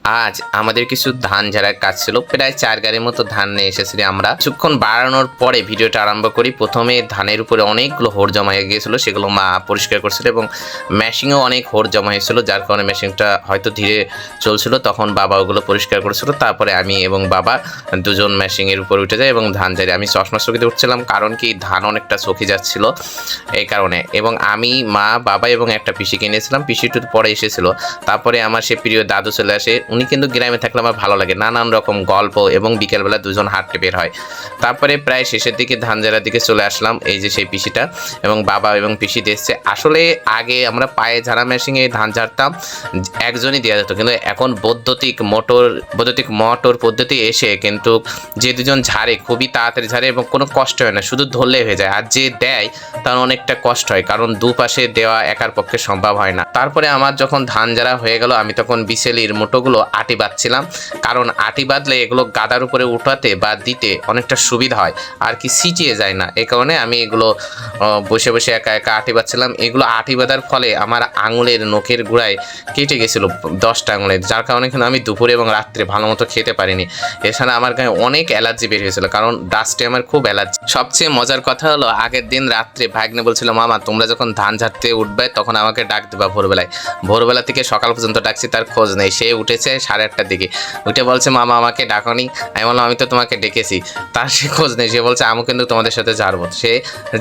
আজ আমাদের কিছু ধান ঝাড়ার কাজ ছিল, প্রায় 4 গাড়ির মতো ধান নিয়ে এসেছি আমরা। কিছুক্ষণ বাড়ানোর পরে ভিডিওটা আরম্ভ করি। প্রথমে ধানের উপরে অনেকগুলো হোড় জমা হয়ে গিয়েছিল, সেগুলো মা পরিষ্কার করছিল এবং মেশিনেও অনেক হোড় জমা হয়েছিল, যার কারণে মেশিনটা হয়তো ধীরে চলছিল। তখন বাবা ওগুলো পরিষ্কার করেছিল। তারপরে আমি এবং বাবা দুজন মেশিনের উপর উঠে যাই এবং ধান ঝাড়ি। আমি চশমা চকিতে উঠছিলাম, কারণ কি ধান অনেকটা চকি যাচ্ছিল এই কারণে। এবং আমি, মা, বাবা এবং একটা পিসি কিনেছিলাম। পিসিটু পরে এসেছিল। তারপরে আমার সে প্রিয় দাদু চলে আসে। উনি কিন্তু গ্রামে থাকলে আমার ভালো লাগে, নানান রকম গল্প, এবং বিকেলবেলা দুজন হাঁটতে বের হয়। তারপরে প্রায় শেষের দিকে ধান ঝাড়ার দিকে চলে আসলাম। এই যে সেই পিসিটা এবং বাবা এবং পিসি দেখছে। আসলে আগে আমরা পায়ে ঝাড়া মেশিনে ধান ঝাড়তাম, একজনই দেওয়া যেত, কিন্তু এখন বৈদ্যুতিক মোটর পদ্ধতি এসে কিন্তু যে দুজন ঝাড়ে খুবই তাড়াতাড়ি ঝাড়ে এবং কোনো কষ্ট হয় না, শুধু ধরলেই হয়ে যায়। আর যে দেয় তার অনেকটা কষ্ট হয়, কারণ দুপাশে দেওয়া একার পক্ষে সম্ভব হয় না। তারপরে আমার যখন ধান ঝাড়া হয়ে গেল, আমি তখন বিসেলির মুঠোগুলো আটি বাঁধছিলাম, কারণ আটি বাঁধলে এগুলো গাদার উপরে উঠাতে বা দিতে অনেকটা সুবিধা হয়, আর কি ছিটিয়ে যায় না। এই কারণে আমি এগুলো বসে বসে একা একা আটি বাঁধছিলাম। এগুলো আটি বাঁধার ফলে আমার আঙুলের নখের গোড়ায় কেটে গেছিলো 10টা আঙুলের, যার কারণে কিন্তু আমি দুপুরে এবং রাত্রে ভালো মতো খেতে পারিনি। এছাড়া আমার গায়ে অনেক অ্যালার্জি বের হয়েছিল, কারণ ডাস্টে আমার খুব অ্যালার্জি। সবচেয়ে মজার কথা হলো, আগের দিন রাত্রে ভাগ্নে বলছিল, মামা তোমরা যখন ধান ঝাড়তে উঠবে তখন আমাকে ডাক দেবা ভোরবেলায়। ভোরবেলা থেকে সকাল পর্যন্ত ডাকছি, তার খোঁজ নেই। সে উঠেছে 8:30টার দিকে, উঠে বলছে, মামা আমাকে ডাকনি। আমি বললাম, আমি তো তোমাকে ডেকেছি। তার সে খোঁজ নেই। সে বলছে, আমি কিন্তু তোমাদের সাথে ঝাড়বো। সে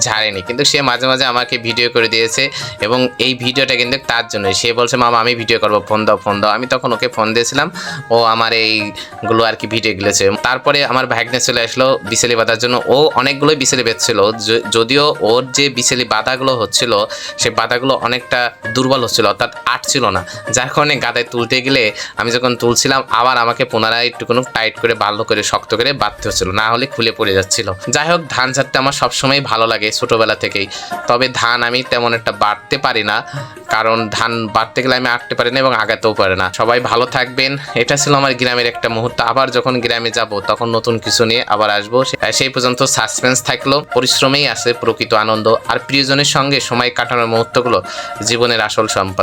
ঝাড়েনি, কিন্তু সে মাঝে মাঝে আমাকে ভিডিও করে দিয়েছে, এবং এই ভিডিওটা কিন্তু তার জন্য। সে বলছে, মামা আমি ভিডিও করবো, ফোন দাও ফোন দাও। আমি তখন ওকে ফোন দিয়েছিলাম, ও আমার এইগুলো আর কি ভিডিও গেলেছে। তারপরে আমার ভাগ্নে চলে আসলো বিছেলি বাঁধার জন্য। ও অনেকগুলোই বিছেলি বেঁধছিল, যদিও ওর যে বিছেলি বাঁধাগুলো হচ্ছিল সে বাঁধাগুলো অনেকটা দুর্বল হচ্ছিল, অর্থাৎ আটছিল না, যার কারণে গাদায় তুলতে গেলে আমি যখন তুলছিলাম আবার আমাকে পুনরায় একটুকুনো টাইট করে ভালো করে শক্ত করে বাঁধতে হচ্ছিল, না হলে খুলে পড়ে যাচ্ছিল। যাই হোক, ধান ঝাড়তে আমার সবসময় ভালো লাগে ছোটোবেলা থেকেই। তবে ধান আমি তেমন একটা বাড়তে পারি না, কারণ ধান বাড়তে গেলে আমি আঁকতে পারি না এবং আগাতেও পারি না। সবাই ভালো থাকবেন। এটা ছিল আমার গ্রামের একটা মুহূর্ত। আবার যখন গ্রামে যাব তখন নতুন কিছু নিয়ে আবার আসবো। সেই পর্যন্ত সাসপেন্স থাকলো। পরিশ্রমেই আছে প্রকৃত আনন্দ, আর প্রিয়জনের সঙ্গে সময় কাটানোর মুহূর্তগুলো জীবনের আসল সম্পদ।